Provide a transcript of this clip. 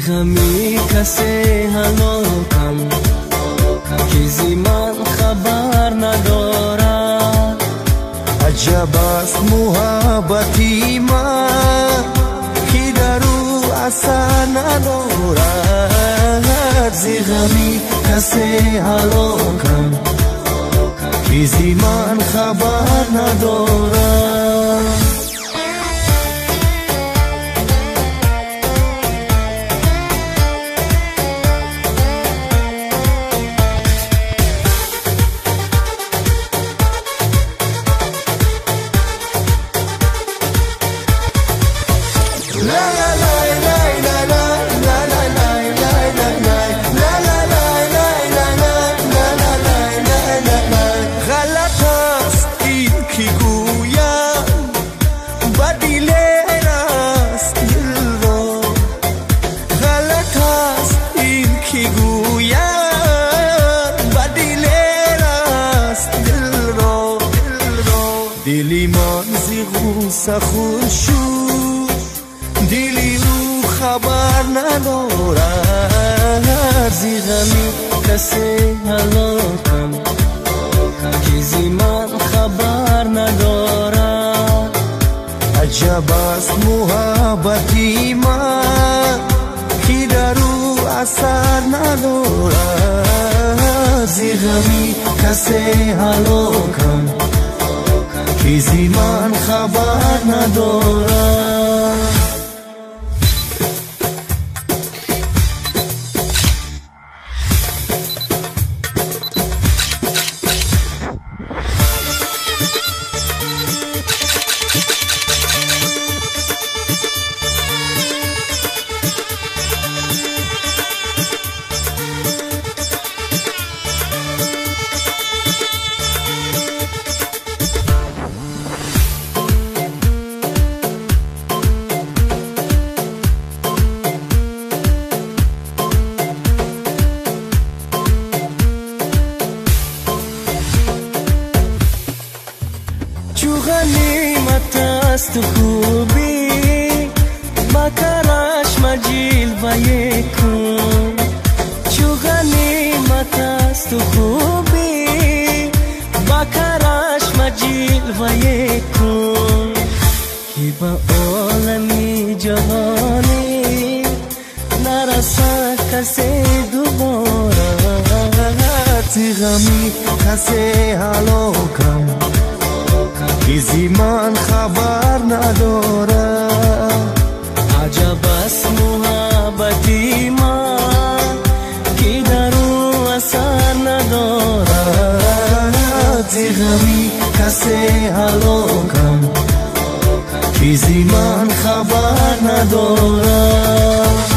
غمی کسی هلاکم که زمان خبر ندارد. عجب است محبتی من که در او اثر ندارد. ز غمی کسی هلاکم که زمان خبر ندارد. دلی من زی غوسه خون شد، دلی او خبر ندارد. زی غمی کسی هلاکم که زی من خبر ندارد. عجب است محبتی من که در او اثر ندارد. زی غمی کسی هلاکم که زی من خبر ندارد. غنیمت است خوبی با کارش مجیل و یکون. چو غنیمت است خوبی با کارش مجیل و یکون. که با عالمی جهانی نرسد کسی دوباره. ز غمی کسی هلاکم که زی من خبر ندارد. عجب است محبتی من که در او اثر ندارد. ز غمی کسی هلاکم که زی من خبر ندارد.